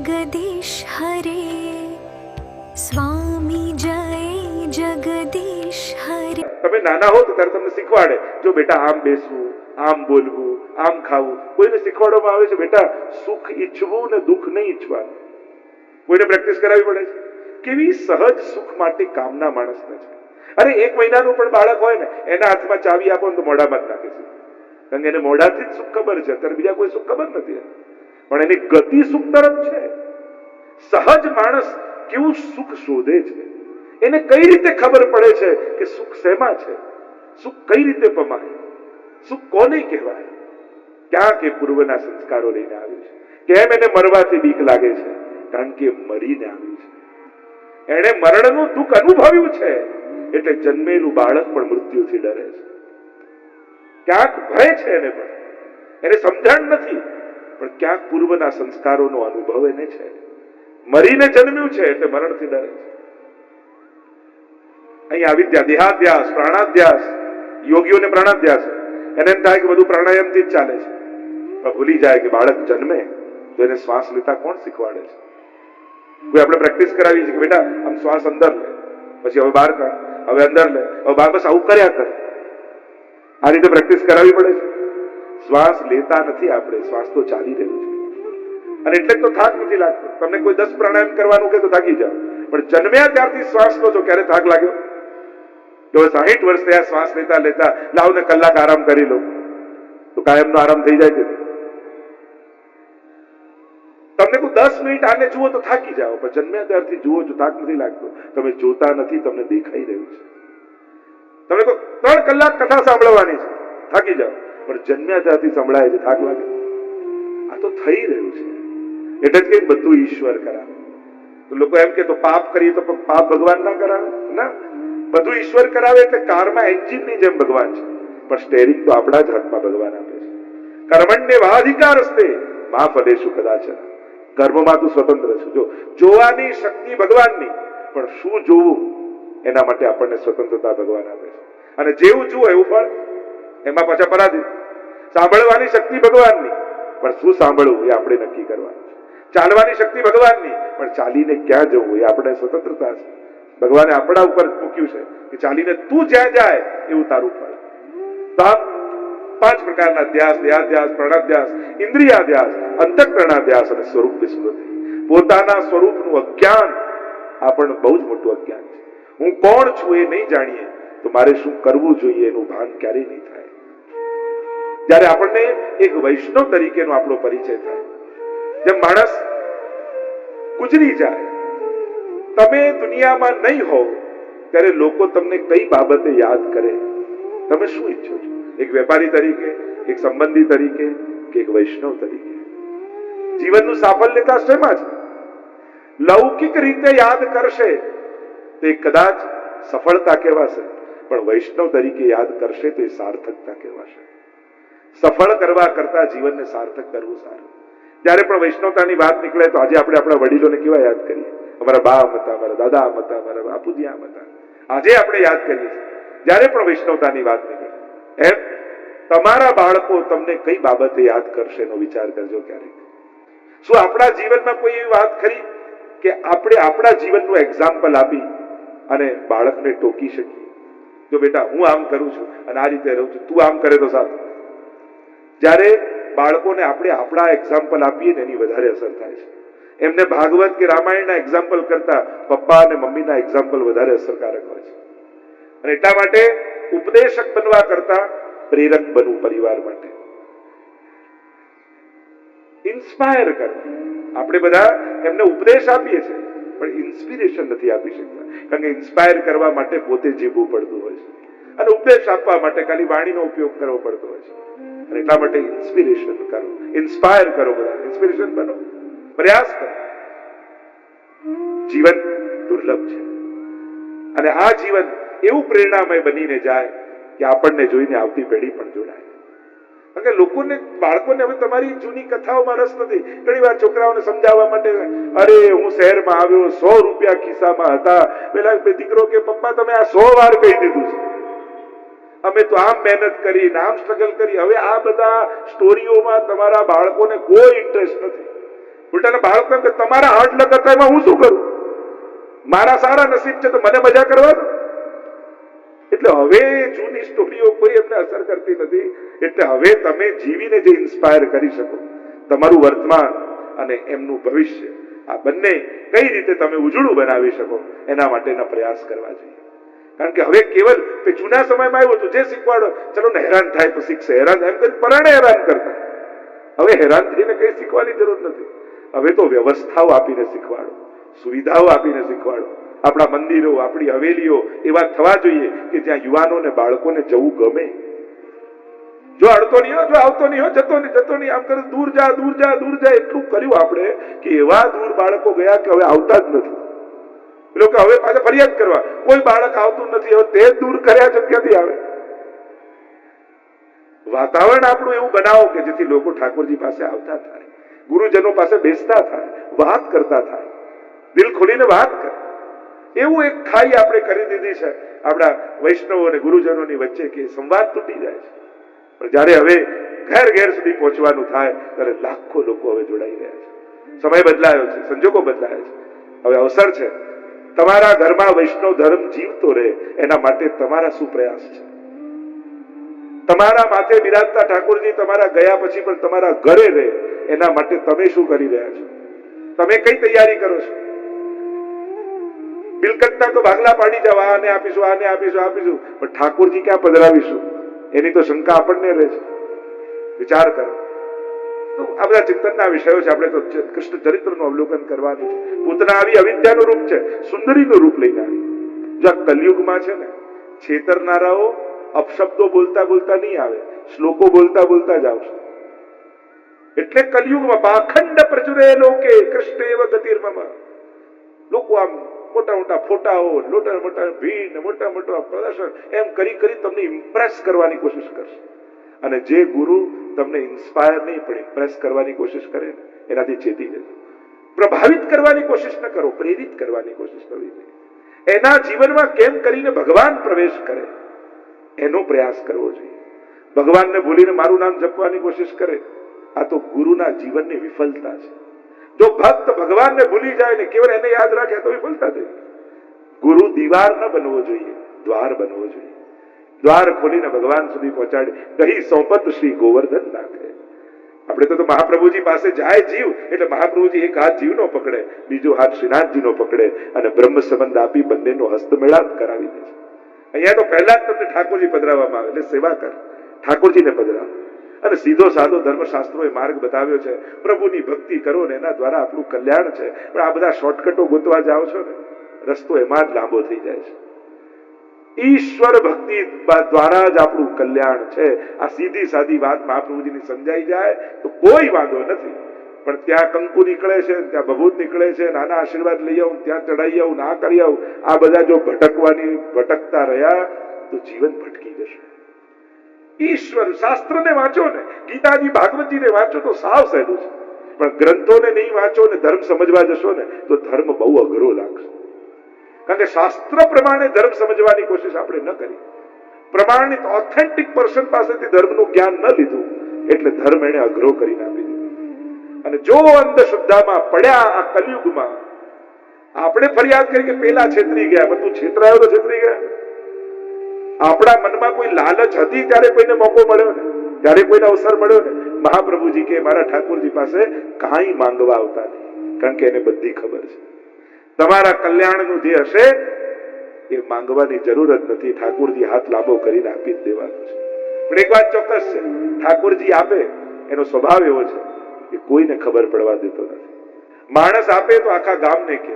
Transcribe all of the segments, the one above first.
जगदीश हरे स्वामी जय जगदीश हरे। તમે નાના હો તો ત્યારે તમને શીખવાડે, જો બેટા આમ બેસવું, આમ બોલવું, આમ ખાવું. કોઈને શીખવાડવામાં આવે છે બેટા સુખ ઈચ્છવું ને દુઃખ નહીં ઈચ્છવાનું. કોઈને પ્રેક્ટિસ કરાવવી પડે છે. કેવી સહજ સુખ માટે કામના માણસને છે. અરે 1 મહિનાનું પણ બાળક હોય ને, એના હાથમાં ચાવી આપો ને તો મોઢામાં જ નાખે છે. કારણ કે એને મોઢાથી જ સુખ ખબર છે, અત્યારે બીજા કોઈ સુખ ખબર નથી. પણ એની ગતિ સુખ તરફ છે. સહજ માણસ કેવું સુખ શોધે છે, એને કઈ રીતે ખબર પડે છે કે સુખ શેમાં છે, સુખ કઈ રીતે પમાય, સુખ કોને કહેવાય, ક્યાં કે પૂર્વના સંસ્કારો લઈને આવ્યું છે. કેમ એને મરવાથી બીક લાગે છે? કારણ કે મરીને આવ્યું છે. એણે મરણનું દુઃખ અનુભવ્યું છે, એટલે જન્મેલું બાળક પણ મૃત્યુથી ડરે છે. ક્યાંક ભય છે એને, પણ એને સમજણ નથી, પણ ક્યાંક પૂર્વના સંસ્કારોનો અનુભવ એને છે. મરીને જન્મ્યું છે એટલે મરણથી ડરે છે. અહીંયા વિદ્યા દેહાધ્યાસ, પ્રાણાધ્યાસ, યોગીઓને પ્રાણાધ્યાસ, એને એમ થાય કે બધું પ્રાણાયામથી જ ચાલે છે, પણ ભૂલી જાય કે બાળક જન્મે તો એને શ્વાસ લેતા કોણ શીખવાડે છે? કોઈ આપણે પ્રેક્ટિસ કરાવી છે કે બેટા આમ શ્વાસ અંદર લે, પછી હવે બહાર કાઢ, હવે અંદર લે, હવે બહાર, બસ આવું કર્યા કરે. આ રીતે પ્રેક્ટિસ કરાવવી પડે છે. શ્વાસ લેતા નથી આપણે, શ્વાસ તો ચાલી રહ્યું છે. અને એટલે તો થાક નથી લાગતો. તમને કોઈ 10 પ્રાણાયામ કરવાનું કે તો થાકી જાવ, પણ જન્મ્યા ત્યારથી શ્વાસ લો છો, ક્યારે થાક લાગ્યો? તો 60 વર્ષ થયા શ્વાસ લેતા લેતા, લાવ ને કલાક આરામ કરી લો તો કાયમનો આરામ થઈ જાય છે. તમને કોઈ 10 મિનિટ આને જુઓ તો થાકી જાઓ, પણ જન્મ્યા ત્યારથી જુઓ છો, થાક નથી લાગતો. તમે જોતા નથી, તમને દેખાઈ રહ્યું છે. તમને તો 3 કલાક કથા સાંભળવાની છે, થાકી જાઓ, પણ જન્મ્યા ત્યારથી સંભળાય છે, થાક લાગે. આ તો થઈ રહ્યું છે. એટલે જ કઈ બધું ઈશ્વર કરાવે. તો લોકો એમ કે તો પાપ કરીએ તો પાપ ભગવાન ના કરાવે? ના, બધું ઈશ્વર કરાવે. એટલે કારમાં એન્જિનની જેમ ભગવાન છે, પણ સ્ટેરિંગ તો આપણા જ હાથમાં ભગવાન આપે છે. કર્મણ્યેવાધિકારસ્તે મા ફલેષુ કદાચન. કર્મમાં તું સ્વતંત્ર છે. જો જોવાની શક્તિ ભગવાનની, પણ શું જોવું એના માટે આપણને સ્વતંત્રતા ભગવાન આપે છે. અને જેવું જુઓ એવું ફળ, એમાં પાછા પરાધીન. સાંભળવાની શક્તિ ભગવાનની, પણ શું સાંભળવું એ આપણે નક્કી કરવાનું છે. ચાલવાની શક્તિ ભગવાનની, પણ ચાલીને ક્યાં જવું એ આપણે સ્વતંત્રતા છે. ભગવાને આપણા ઉપર મૂક્યું છે કે ચાલીને તું જ્યાં જાય એવું તારું ફળ. તો આ 5 પ્રકારના ધ્યાસ, દેહાધ્યાસ, પ્રાણાધ્યાસ, ઇન્દ્રિયાધ્યાસ, અંતઃકરણાધ્યાસ અને સ્વરૂપ વિસ્મૃતિ. પોતાના સ્વરૂપનું અજ્ઞાન આપણને બહુ જ મોટું અજ્ઞાન છે. હું કોણ છું એ નહીં જાણીએ તો મારે શું કરવું જોઈએ એનું ભાન ક્યારેય નહીં થાય. જ્યારે આપણને એક વૈષ્ણવ તરીકેનો આપણો પરિચય થાય, જેમ માણસ ગુજરી જાય, તમે દુનિયામાં નહીં હો ત્યારે લોકો તમને કઈ બાબતે યાદ કરે? તમે શું ઈચ્છો છો? એક વેપારી તરીકે, એક સંબંધી તરીકે, કે એક વૈષ્ણવ તરીકે? જીવનનું સાફલ્યતા શેમાં છે? લૌકિક રીતે યાદ કરશે તો એ કદાચ સફળતા કહેવાશે, પણ વૈષ્ણવ તરીકે યાદ કરશે તો એ સાર્થકતા કહેવાશે. સફળ કરવા કરતા જીવનને સાર્થક કરવું સારું. જ્યારે પણ વૈષ્ણવતાની વાત નીકળે તો આજે આપણે આપણા વડીલોને કેવા યાદ કરીએ? અમારા બા હતા, અમારા દાદા હતા, અમારા બાપુજી આમ હતા. આજે આપણે યાદ કરીએ છીએ જ્યારે પણ વૈષ્ણવતાની વાત નીકળે. એમ તમારા બાળકો તમને કઈ બાબતે યાદ કરશે એનો વિચાર કરજો ક્યારેક. શું આપણા જીવનમાં કોઈ એવી વાત ખરી કે આપણે આપણા જીવનનું એક્ઝામ્પલ આપી અને બાળકને ટોકી શકીએ? જો બેટા હું આમ કરું છું અને આ રીતે રહું છું, તું આમ કરે તો સારું. જ્યારે બાળકોને આપણે આપણા એક્ઝામ્પલ આપીએ ને એની વધારે અસર થાય છે. એમને ભાગવત કે રામાયણના એક્ઝામ્પલ કરતા પપ્પા અને મમ્મીના એક્ઝામ્પલ વધારે અસરકારક હોય છે. અને એટલા માટે ઉપદેશક બનવા કરતા પ્રેરક બનવું પરિવાર માટે. ઇન્સ્પાયર કરવું. આપણે બધા એમને ઉપદેશ આપીએ છીએ, પણ ઇન્સ્પિરેશન નથી આપી શકતા. કારણ કે ઇન્સ્પાયર કરવા માટે પોતે જીવવું પડતું હોય છે, અને ઉપદેશ આપવા માટે ખાલી વાણીનો ઉપયોગ કરવો પડતો હોય છે. અને એટલા માટે ઇન્સ્પિરેશન કરો, ઇન્સ્પાયર કરો, બધા ઇન્સ્પિરેશન બનો, પ્રયાસ કરો. જીવન દુર્લભ છે, અને આ જીવન એવું પ્રેરણામય બનીને જાય કે આપણને જોઈને આવતી પેઢી પણ જોડાય. કારણ કે લોકોને, બાળકોને હવે તમારી જૂની કથાઓમાં રસ નથી. ઘણી વાર છોકરાઓને સમજાવવા માટે, અરે હું શહેરમાં આવ્યો, 100 રૂપિયા ખિસ્સામાં હતા. પેલા દીકરો કે પપ્પા તમે આ 100 વાર કહી દીધું છે, અમે તો આમ મહેનત કરી, આમ સ્ટ્રગલ કરી. હવે આ બધા સ્ટોરીઓમાં તમારા બાળકોને કોઈ ઇન્ટરેસ્ટ નથી. ઉલટા પોતાના બાળકને કે તમારા હાર્ટ ન કરતા એમાં હું શું કરું, મારા સારા નસીબ છે તો મને મજા કરવા દો. એટલે હવે જૂની સ્ટોરીઓ કોઈ એમને અસર કરતી નથી. એટલે હવે તમે જીવીને જે ઇન્સ્પાયર કરી શકો, તમારું વર્તમાન અને એમનું ભવિષ્ય, આ બંને કઈ રીતે તમે ઉજળું બનાવી શકો એના માટેના પ્રયાસ કરવા જોઈએ. કારણ કે હવે કેવલ જૂના સમયમાં આવ્યું હતું, જે શીખવાડો ચલો ને હેરાન થાય તો શીખશે, હેરાન એમ કરી પરાણે હેરાન કરતા. હવે હેરાન થઈને કઈ શીખવાની જરૂર નથી. હવે તો વ્યવસ્થાઓ આપીને શીખવાડો, સુવિધાઓ આપીને શીખવાડો. આપણા મંદિરો, આપણી હવેલીઓ એવા થવા જોઈએ કે જ્યાં યુવાનો ને બાળકોને જવું ગમે. જો અડતો નહીં હો, જો આવતો નહીં હો, જતો નહીં આમ કરે, દૂર જા દૂર જા દૂર જા, એટલું કર્યું આપણે કે એવા દૂર બાળકો ગયા કે હવે આવતા જ નથી. પેલો કે હવે પાછા ફરિયાદ કરવા, કોઈ બાળક આવતું નથી, હવે તે દૂર કર્યા છે ક્યાંથી આવે. વાતાવરણ આપણું એવું બનાવો કે જેથી લોકો ઠાકોરજી પાસે આવતા થાય, ગુરુજનો પાસે બેસતા થાય, વાત કરતા થાય, દિલ ખોલીને વાત કરે. એવું એક ખાઈ આપણે કરી દીધી છે આપણા વૈષ્ણવો અને ગુરુજનોની વચ્ચે કે સંવાદ તૂટી જાય છે. પણ જયારે હવે ઘેર ઘેર સુધી પહોંચવાનું થાય ત્યારે લાખો લોકો હવે જોડાઈ રહ્યા છે. સમય બદલાયો છે, સંજોગો બદલાયા છે. હવે અવસર છે તમારા ઘરમાં વૈષ્ણવ ધર્મ જીવતો રહે એના માટે તમારા શું પ્રયાસ છે. તમારા માથે બિરાજતા ઠાકોરજી તમારા ગયા પછી પણ તમારા ઘરે રહે એના માટે તમે શું કરી રહ્યા છો, તમે કઈ તૈયારી કરો છો. બિલકતના તો ભાગલા પાડી જવા, આને આપીશું આને આપીશું, પણ ઠાકોરજી ક્યાં પધરાવીશું એની તો શંકા આપણને રહે છે. વિચાર કરો. તો આ બધા ચિંતનના વિષયો છે. આપણે તો કૃષ્ણ ચરિત્રનું અવલોકન કરવાનું છે. પૂતના આવી અવિદ્યાનું રૂપ છે, સુંદરીનું રૂપ લઈને આવી. જો આ કલયુગમાં છે ને, છેતરનારાઓ અપશબ્દો બોલતા બોલતા નહીં આવે, શ્લોકો બોલતા બોલતા જ આવશે. એટલે કલયુગમાં પાખંડ પ્રચુરે લોકે કૃષ્ણેવ ગતિર્મમ. લોકો આમ મોટા મોટા ફોટાઓ, મોટા ભીડ, મોટા પ્રદર્શન એમ કરી તમને ઇમ્પ્રેસ કરવાની કોશિશ કરશે. અને જે ગુરુ તમને ઇન્સ્પાયર નહીં પણ ઇમ્પ્રેસ કરવાની કોશિશ કરે ને એનાથી ચેતી જજો. પ્રભાવિત કરવાની કોશિશ ન કરો, પ્રેરિત કરવાની કોશિશ કરવી જોઈએ. એના જીવનમાં કેમ કરીને ભગવાન પ્રવેશ કરે એનો પ્રયાસ કરવો જોઈએ. ભગવાનને ભૂલીને મારું નામ જપવાની કોશિશ કરે, આ તો ગુરુના જીવનની વિફલતા છે. જો ભક્ત ભગવાનને ભૂલી જાય ને કેવળ એને યાદ રાખે તો વિફલતા થઈ. ગુરુ દીવાર ન બનવો જોઈએ, દ્વાર બનવો જોઈએ. દ્વાર ખોલીને ભગવાન સુધી પહોંચાડી કહી સોંપત શ્રી ગોવર્ધન નાખે. આપણે તો મહાપ્રભુજી પાસે જાય જીવ એટલે મહાપ્રભુજી એક હાથ જીવનો પકડે, બીજો હાથ શ્રીનાથજીનો પકડે અને બ્રહ્મ સંબંધ આપી બંનેનો હસ્તમેળાપ કરાવી દે છે. અહીંયા તો પહેલા જ તમને ઠાકોરજી પધરાવવામાં આવે એટલે સેવા કર, ઠાકોરજીને પધરાવ. અને સીધો સાદો ધર્મશાસ્ત્રોએ માર્ગ બતાવ્યો છે. પ્રભુની ભક્તિ કરો ને એના દ્વારા આપણું કલ્યાણ છે. પણ આ બધા શોર્ટકટો ગોતવા જાઓ છો ને, રસ્તો એમાં જ લાંબો થઈ જાય છે. ઈશ્વર ભક્તિ દ્વારા જ આપણું કલ્યાણ છે. આ સીધી સાદી વાત મહાપ્રભુજીની સમજાઈ જાય તો કોઈ વાંધો નથી. પણ ત્યાં કંકુ નીકળે છે, ત્યાં ભભૂત નીકળે છે, નાના આશીર્વાદ લઈ આવું, ત્યાં ચડાઈ આવું, ના કરી આવું, આ બધા જો ભટકતા રહ્યા તો જીવન ભટકી જશે. ઈશ્વર શાસ્ત્રને વાંચો ને, ગીતાજી ભાગવતજીને વાંચો તો સાવ સહેલું છે. પણ ગ્રંથોને નહીં વાંચો ને ધર્મ સમજવા જશો ને તો ધર્મ બહુ અઘરો લાગશે. કારણ કે શાસ્ત્ર પ્રમાણે ધર્મ સમજવાની કોશિશ આપણે ન કરી, પ્રમાણિત ઓથેન્ટિક પર્સન પાસેથી ધર્મનું જ્ઞાન ન લીધું એટલે ધર્મ એને અઘરો કરીને આપી દીધો. અને જો અંધશ્રદ્ધામાં પડ્યા આ કલયુગમાં આપણે ફરિયાદ કરી કે પેલા છેતરી ગયા, બધું છેતરાયો તો છેતરી ગયા. આપણા મનમાં કોઈ લાલચ હતી ત્યારે કોઈને મોકો મળ્યો ને, ત્યારે કોઈને અવસર મળ્યો ને. મહાપ્રભુજી કે મારા ઠાકોરજી પાસે કાંઈ માંગવા આવતા નહીં, કારણ કે એને બધી ખબર છે. તમારા કલ્યાણનું જે હશે એ માંગવાની જરૂર જ નથી, ઠાકોરજી હાથ લાંબો કરીને આપી જ દેવાનું છે. પણ એક વાત ચોક્કસ છે, ઠાકોરજી આપે એનો સ્વભાવ એવો છે કે કોઈને ખબર પડવા દેતો નથી. માણસ આપે તો આખા ગામને કે,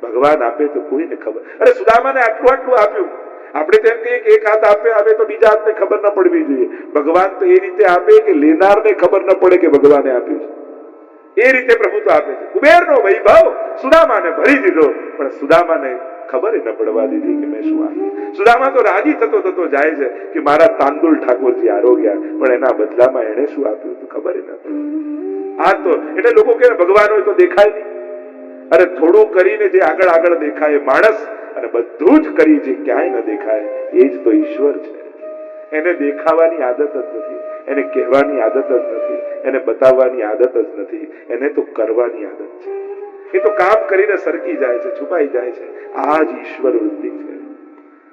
ભગવાન આપે તો કોઈને ખબર. અરે સુદામાને આટલું આપ્યું, આપણે તેમ કહીએ કે એક હાથ આપે તો બીજા હાથને ખબર ન પડવી જોઈએ. ભગવાન તો એ રીતે આપે કે લેનારને ખબર ન પડે કે ભગવાને આપ્યું છે. એ રીતે પ્રભુ તો આપે છે. કુબેરનો વૈભવ સુદામાને ભરી દીધો, પણ સુદામાને ખબર ન પડવા દીધી કે મેં શું આપ્યું. સુદામા તો રાજી થતો જાય છે કે મારા તાંદુલ ઠાકોરજી આરોગ્યા, પણ એના બદલામાં એને શું આપ્યું તો ખબર ન પડે. આ તો એટલે લોકો કે ભગવાન હોય તો દેખાય નહીં. અરે થોડું કરીને જે આગળ દેખાય માણસ, અને બધું જ કરી જે ક્યાંય ન દેખાય એ જ તો ઈશ્વર છે. એને દેખાવાની આદત જ નથી, એને કહેવાની આદત જ નથી, એને બતાવવાની આદત જ નથી, એને તો કરવાની આદત છે. એ તો કામ કરીને સરકી જાય છે, છુપાઈ જાય છે. આ જ ઈશ્વર વૃત્તિ છે,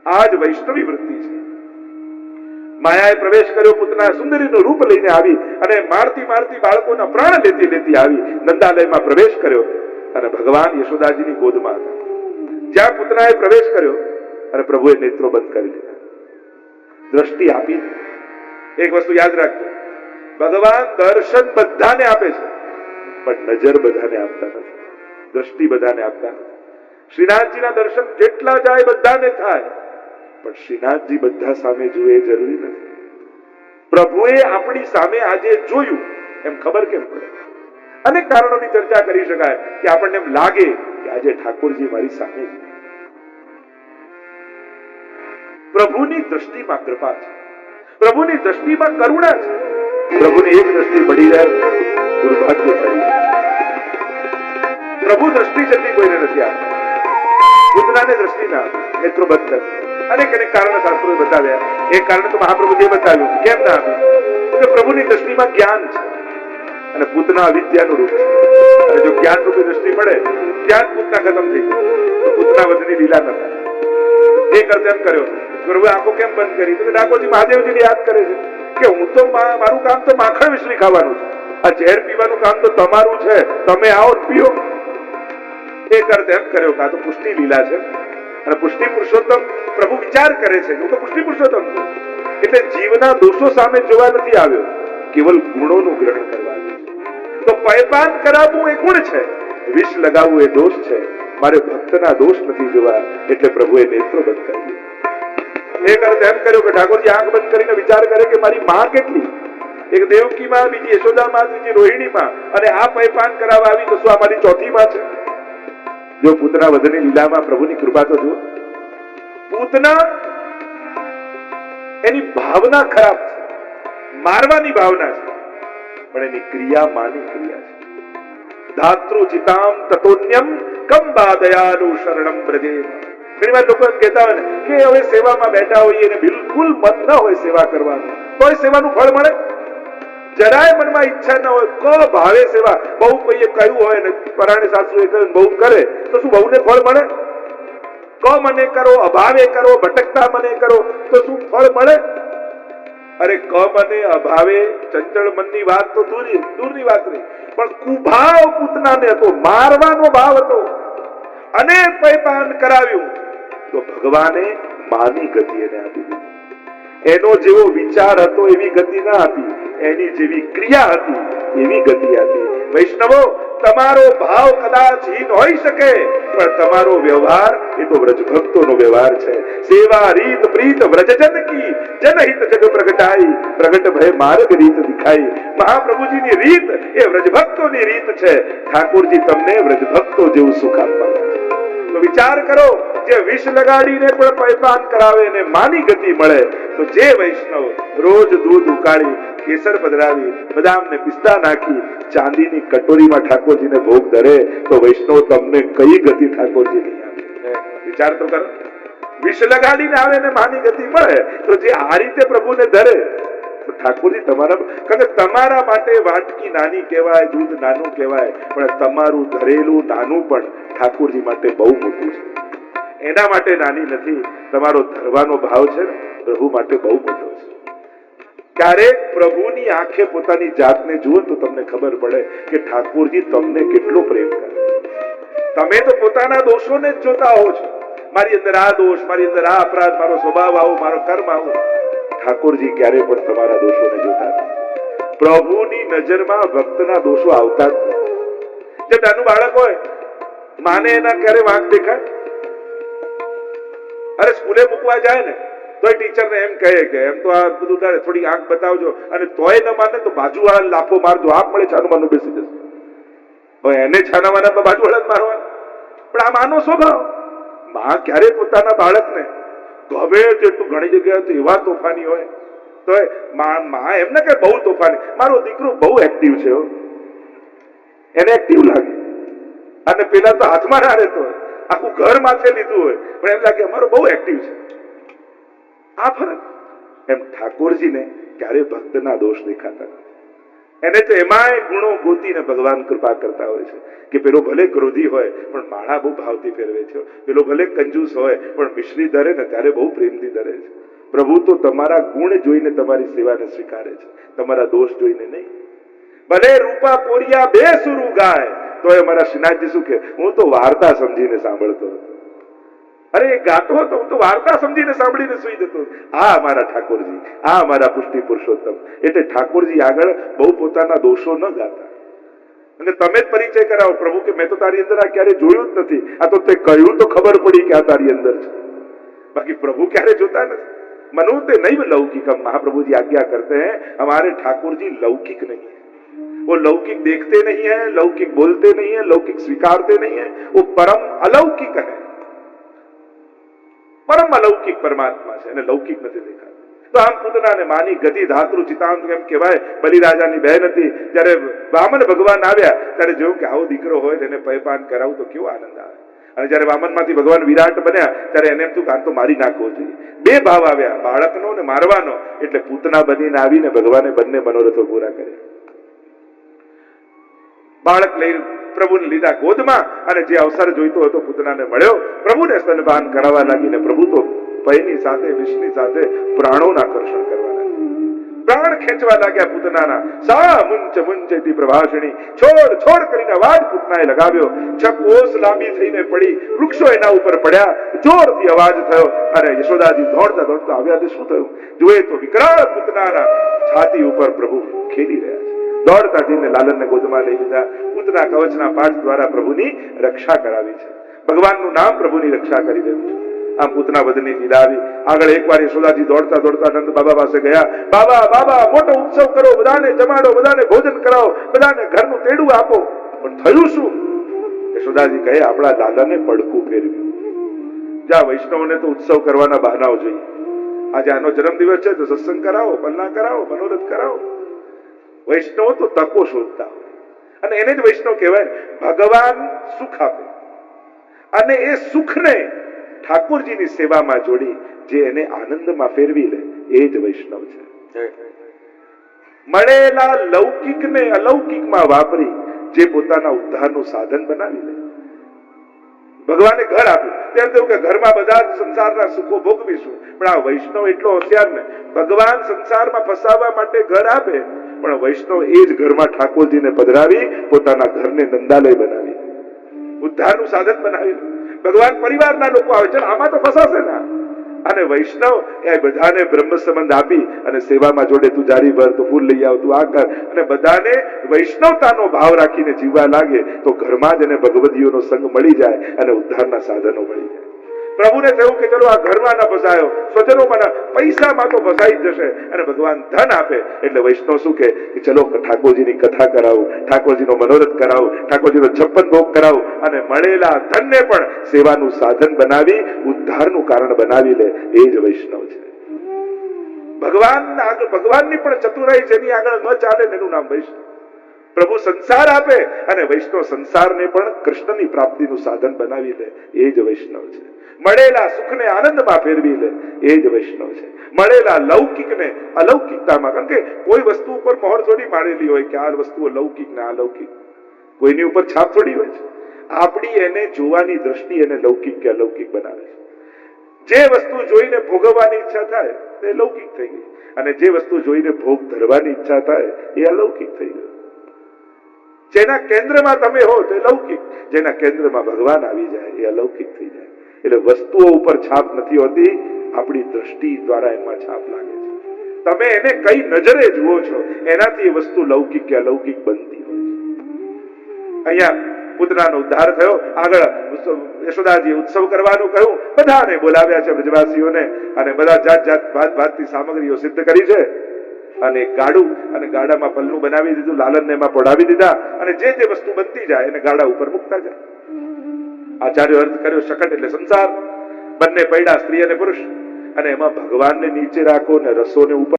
આ જ વૈષ્ણવી વૃત્તિ છે. માયાએ પ્રવેશ કર્યો, પૂતના સુંદરીનું રૂપ લઈને આવી અને મારતી મારતી બાળકોના પ્રાણ લેતી લેતી આવી નંદાલયમાં પ્રવેશ કર્યો અને ભગવાન યશોદાજીની ગોદમાં હતા. જ્યાં પૂતનાએ પ્રવેશ કર્યો અને પ્રભુએ નેત્રો બંધ કરી લીધા, દ્રષ્ટિ આપી. એક વસ્તુ યાદ રાખજો, ભગવાન દર્શન બધાને આપે છે, પણ નજર બધાને આપતા નથી, દ્રષ્ટિ બધાને આપતા નથી. શ્રીનાથજીના દર્શન જેટલા જાય બધાને થાય, પણ શ્રીનાથજી બધા સામે જુએ જરૂરી નથી. પ્રભુએ આપણી સામે આજે જોયું એમ ખબર કેમ પડે? અનેક કારણોની ચર્ચા કરી શકાય કે આપણને એમ લાગે કે આજે ઠાકોરજી મારી સામે છે. પ્રભુની દ્રષ્ટિમાં કૃપા છે, પ્રભુની દ્રષ્ટિમાં કરુણા છે. પ્રભુની એક દ્રષ્ટિ પડી જાય દુર્ભાગ્ય થઈ. પ્રભુ દ્રષ્ટિ જલ્દી કોઈને નથી આપતા. પૂતનાને દ્રષ્ટિ ના આપે, નેત્રો બંધ કરે. અનેક અનેક કારણો શાસ્ત્રોએ બતાવ્યા. એક કારણ તો મહાપ્રભુજીએ બતાવ્યું. કેમ ના આપે? કે પ્રભુની દ્રષ્ટિમાં જ્ઞાન છે અને પૂતના અવિદ્યાનું રૂપ છે. અને જો જ્ઞાન રૂપી દ્રષ્ટિ પડે ત્યાં પૂતના ખતમ થઈ જાય, તો પૂતના વધની લીલા ન થાય. એક અર્થ એમ કર્યો, પ્રભુએ આંખો કેમ બંધ કરી? તો ઠાકોરજી મહાદેવજીને યાદ કરે છે કે હું તો મારું કામ તો માખણ વિસરી ખાવાનું છે, આ ઝેર પીવાનું કામ તો તમારું છે, તમે આવો પીઓ. એક અર્થ એમ કર્યો કે આ તો પુષ્ટિ લીલા છે અને પુષ્ટિ પુરુષોત્તમ પ્રભુ વિચાર કરે છે હું તો પુષ્ટિ પુરુષોત્તમ છું, એટલે જીવના દોષો સામે જોવા નથી આવ્યો, કેવલ ગુણોનું ગ્રહણ કરવા આવ્યો. તો પયપાન કરાવવું એ ગુણ છે, વિષ લગાવવું એ દોષ છે. મારે ભક્તના દોષ નથી જોવા, એટલે પ્રભુએ નેત્રો બંધ કરી. એક અર્થ એમ કર્યો કે ઠાકોરજી આંખ બંધ કરીને વિચાર કરે કે મારી માં કેટલી, એક દેવકી માં, બીજી યશોદા માં, ત્રીજી રોહિણી માં, અને આ પયપાન કરાવવા આવી તો શું આ મારી ચોથી માં છે? જો પૂતના વધની લીલામાં પ્રભુની કૃપા તો જુઓ. પૂતના એની ભાવના ખરાબ છે, મારવાની ભાવના છે, પણ એની ક્રિયા માની ક્રિયા છે. ધાતૃ ચિતામ તતોન્યમ કંબા દયાલુ શરણમ બ્રજેમ. ઘણી વાર લોકો એમ કહેતા હોય ને કે હવે સેવામાં બેઠા હોઈએ ને બિલકુલ મન ન હોય સેવા કરવાનું, તો એ સેવાનું ફળ મળે? જરાય મનમાં ઈચ્છા ન હોય, કો ભાવે સેવા, બહુ કોઈએ કહ્યું હોય ને પરાણે સાસુએ કહ્યું બહુ કરે તો શું બહુને ફળ મળે? કો મને કરો, અભાવે કરો, ભટકતા મને કરો તો શું ફળ મળે? અરે ક મને અભાવે ચંચળ મનની વાત તો દૂરની વાત રહી, પણ કુભાવ પૂતનાને હતો, મારવાનો ભાવ હતો અને પયપાન કરાવ્યું તો ભગવાને માની ગતિ એને આપી દીધી. એનો જેવો વિચાર હતો એવી ગતિ ના આપી, એની જેવી ક્રિયા હતી એવી ગતિ આપી. વૈષ્ણવો, તમારો ભાવ કદાચ હીન હોઈ શકે, પણ તમારો વ્યવહાર એ તો વ્રજભક્તોનો વ્યવહાર છે. સેવા રીત પ્રીત વ્રજજન કી, જનહિત જગ પ્રગટાઈ, પ્રગટ ભય માર્ગ રીત દિખાઈ. મહાપ્રભુજીની રીત એ વ્રજભક્તોની રીત છે. ઠાકોરજી તમને વ્રજભક્તો જેવું સુખ આપવાના છે. તો વિચાર કરો, જે વિષ લગાડીને પણ પયપાન કરાવે ને માની ગતિ મળે, તો જે વૈષ્ણવ રોજ દૂધ ઉકાળી, કેસર પધરાવી, બદામ ને પિસ્તા નાખી ચાંદીની કટોરીમાં ઠાકોરજીને ભોગ ધરે, તો વૈષ્ણવ તમને કઈ ગતિ ઠાકોરજી નહીં આપે? વિચાર તો કરો. વિષ લગાડીને આવે ને માની ગતિ મળે, તો જે આ રીતે પ્રભુને ધરે તો ઠાકોરજી તમારા, કારણ કે તમારા માટે વાટકી નાની કહેવાય, દૂધ નાનું કહેવાય, પણ તમારું ધરેલું નાનું પણ ઠાકોરજી માટે બહુ મોટું છે. એના માટે નાની નથી, તમારો ધરવાનો ભાવ છે ને પ્રભુ માટે બહુ મોટો છે. ક્યારેક પ્રભુની આંખે પોતાની જાતને જુઓ તો તમને ખબર પડે કે ઠાકોરજી તમને કેટલો પ્રેમ કરે. તમે તો પોતાના દોષોને જ જોતા હો છો, મારી અંદર આ દોષ, મારી અંદર આ અપરાધ, મારો સ્વભાવ આવો, મારો કર્મ આવો. ઠાકોરજી ક્યારે પણ તમારા દોષોને જોતા નથી. પ્રભુની નજરમાં ભક્તના દોષો આવતા જ નથી. જે નાનું બાળક હોય, માને એના ક્યારે વાંક દેખાય? અરે સ્કૂલે મૂકવા જાય ને તો ટીચરને એમ કહે કે એમ તો આ બધું તારે થોડી આંખ બતાવજો, અને તોય ન માને તો બાજુવાળા લાફો મારજો, આપ મળે છાનું માનું બેસી જશે. હવે એને છાના માના તો બાજુવાળા જ મારવાના. પણ આ માનો સ્વભાવ. માં ક્યારે પોતાના બાળકને ગમે તેટલું, ઘણી જગ્યાએ તો એવા તોફાની હોય તો માં એમ ને કે બહુ તોફાની, મારો દીકરો બહુ એક્ટિવ છે, એને એક્ટિવ લાગે, અને પેલા તો હાથમાં ના રહેતો હોય, આખું ઘર માથે લીધું હોય, પણ એમ લાગે અમારો બહુ એક્ટિવ છે. આ ફરક. એમ ઠાકોરજીને ક્યારે ભક્તના દોષ દેખાતા નથી. એને તો એમાંય ગુણો ગોતીને ભગવાન કૃપા કરતા હોય છે કે પેલો ભલે ક્રોધી હોય પણ માળા બહુ ભાવથી ફેરવે છે, પેલો ભલે કંજૂસ હોય પણ મિશ્રી ધરે ને ત્યારે બહુ પ્રેમથી ધરે છે. પ્રભુ તો તમારા ગુણ જોઈને તમારી સેવાને સ્વીકારે છે, તમારા દોષ જોઈને નહીં. ભલે રૂપા પોરિયા બે સુરું ગાય તો એ મારા શ્રીનાથજી શું કે હું તો વાર્તા સમજીને સાંભળતો હતો. અરે એ ગાતો હતો, હું તો વાર્તા સમજીને સાંભળીને સુઈ જતો. આ અમારા ઠાકોરજી, આ અમારા પુષ્ટિ પુરુષોત્તમ. એટલે ઠાકોરજી આગળ બહુ પોતાના દોષો ન ગાતા. અને તમે જ પરિચય કરાવો પ્રભુ કે મેં તો તારી અંદર આ ક્યારે જોયું જ નથી, આ તો તે કહ્યું તો ખબર પડી કે આ તારી અંદર છે. बाकी प्रभु क्यारे जोता नहीं. मनुते नहीं लौकिक. हम महाप्रभु जी आज्ञा करते हैं हमारे ठाकुर जी लौकिक नहीं है. वो लौकिक देखते नहीं है, लौकिक बोलते नहीं है, लौकिक स्वीकारते नहीं है. वो परम अलौकिक है. परम अलौकिक परमात्मा છે અને લૌકિક નથી દેખાતો. તો આમ પૂતનાને માની ગતિ ધાતૃ ચિતાંત એમ કહેવાય. બલિરાજાની બહેન હતી, જ્યારે વામન ભગવાન આવ્યા ત્યારે જોયું કે આવો દીકરો હોય તેને પયપાન કરાવું તો કેવો આનંદ આવે. અને જ્યારે વામનમાંથી ભગવાન વિરાટ બન્યા ત્યારે એને એમ થયું કાન તો મારી નાખવો જોઈએ. બે ભાવ આવ્યા, બાળકનો ને મારવાનો. એટલે પૂતના બનીને આવીને ભગવાને બંને મનોરથો પૂરા કર્યા. બાળક લઈ પ્રભુને લીધા ગોદમાં અને જે અવસર જોઈતો હતો પૂતનાને મળ્યો. પ્રભુને સ્તનપાન કરાવવા લાગીને પ્રભુ તો પયની સાથે વિષની સાથે પ્રાણોના આકર્ષણ કરવા લાગ્યા. પ્રાણ ખેંચવા લાગ્યા પૂતનાના. સા મુંચ મુંચતી પ્રભાષિણી. છોડ છોડ કરીને અવાજ પૂતનાએ લગાવ્યો. 6 કોસ લાંબી થઈને પડી. વૃક્ષો એના ઉપર પડ્યા. જોરથી અવાજ થયો અને યશોદાજી દોડતા દોડતા આવ્યા. તો શું થયું જોયે તો વિકરાળ પૂતનાના છાતી ઉપર પ્રભુ ખેલી રહ્યા છે. દોડતા જઈને લાલનને ગોદમાં લઈ લીધા. પૂતના કવચના પાઠ દ્વારા પ્રભુની રક્ષા કરાવી છે. ભગવાનનું નામ પ્રભુની રક્ષા કરી દેવું છે. આમ પૂતના વધની લીલા આવી. આગળ એકવાર યશોદાજી દોડતા દોડતા નંદ બાબા પાસે ગયા. બાબા બાબા મોટો ઉત્સવ કરો, બધાને જમાડો, બધાને ભોજન કરાવો, બધાને ઘરનું તેડું આપો. પણ થયું શું? યશોદાજી કહે આપણા દાદાને પડકું ફેરવ્યું. જા વૈષ્ણવને તો ઉત્સવ કરવાના બહાનાઓ જોઈએ. આજે આનો જન્મદિવસ છે તો સત્સંગ કરાવો, પન્ના કરાવો, મનોરથ કરાવો. વૈષ્ણવ તો તકો શોધતા હોય અને એને જ વૈષ્ણવ કહેવાય. ભગવાન સુખ આપે અને એ સુખને ઠાકોરજીની સેવામાં જોડી જે એને આનંદમાં ફેરવી લે એ જ વૈષ્ણવ છે. મળેલા લૌકિકને અલૌકિકમાં વાપરી જે પોતાના ઉદ્ધારનું સાધન બનાવી લે. ભગવાને ઘર આપ્યું તેમ થયું કે ઘરમાં બધા સંસારના સુખો ભોગવીશું. પણ આ વૈષ્ણવ એટલો હોશિયાર ને, ભગવાન સંસારમાં ફસાવવા માટે ઘર આપે પણ વૈષ્ણવ એ જ ઘરમાં ઠાકોરજીને પધરાવી પોતાના ઘરને નંદાલય બનાવી ઉદ્ધારનું સાધન બનાવી. ભગવાન પરિવારના લોકો આવે છે આમાં તો ફસાશે ના. અને વૈષ્ણવ એ બધાને બ્રહ્મ સંબંધ આપી અને સેવામાં જોડે તું જારી ભર, તું ફૂલ લઈ આવ, તું આ કર. અને બધાને વૈષ્ણવતાનો ભાવ રાખીને જીવવા લાગે તો ઘરમાં જ એને ભગવદીઓનો સંગ મળી જાય અને ઉદ્ધારના સાધનો મળી જાય. પ્રભુને થયું કે ચલો આ ઘરમાં ના ફસાયો, સ્વજનોમાં પૈસામાં તો ફસાઈ જ જશે. અને ભગવાન ધન આપે એટલે વૈષ્ણવ શું કે ચલો ઠાકોરજીની કથા કરાવું, ઠાકોરજીનો મનોરથ કરાવું, ઠાકોરજીનો 56 ભોગ કરાવું અને મળેલા ધનને પણ સેવાનું સાધન બનાવી ઉદ્ધારનું કારણ બનાવી લે એ જ વૈષ્ણવ છે. ભગવાનની પણ ચતુરાઈ જેની આગળ ન ચાલે એનું નામ વૈષ્ણવ. પ્રભુ સંસાર આપે અને વૈષ્ણવ સંસારને પણ કૃષ્ણની પ્રાપ્તિનું સાધન બનાવી લે એ જ વૈષ્ણવ છે. મળેલા સુખને આનંદમાં ફેરવી લે એ જ વૈષ્ણવ છે. મળેલા લૌકિકને અલૌકિકતામાં. કારણ કે કોઈ વસ્તુ ઉપર મોહર થોડી મારેલી હોય કે આ વસ્તુઓ લૌકિક ને અલૌકિક, કોઈની ઉપર છાપ થોડી હોય છે. આપણી એને જોવાની દ્રષ્ટિ એને લૌકિક કે અલૌકિક બનાવે છે. જે વસ્તુ જોઈને ભોગવવાની ઈચ્છા થાય તે લૌકિક થઈ ગઈ અને જે વસ્તુ જોઈને ભોગ ધરવાની ઈચ્છા થાય એ અલૌકિક થઈ ગયું. જેના કેન્દ્રમાં તમે હો તે લૌકિક, જેના કેન્દ્રમાં ભગવાન આવી જાય એ અલૌકિક થઈ જાય. એટલે વસ્તુઓ ઉપર છાપ નથી હોતી, આપણી દ્રષ્ટિ દ્વારા એમાં છાપ લાગે છે. તમે એને કઈ નજરે જુઓ છો એનાથી એ વસ્તુ લૌકિક કે અલૌકિક બનતી હોય છે. અહીંયા પૂતનાનો ઉદ્ધાર થયો. આગળ યશોદાજી ઉત્સવ કરવાનું કહ્યું. બધાને બોલાવ્યા છે બ્રજવાસીઓને અને બધા જાત જાત ભાત ભાતની સામગ્રીઓ સિદ્ધ કરી છે. અને ગાડું અને ગાડામાં પલ્લું બનાવી દીધું, લાલનને એમાં પડાવી દીધા અને જે જે વસ્તુ બનતી જાય એને ગાડા ઉપર મૂકતા જાય. આચાર્ય અર્થ કર્યો શકટ એટલે સંસાર. બંને પૈડા સ્ત્રી અને પુરુષ અને એમાં ભગવાનને નીચે રાખો ને રસોને ઉપર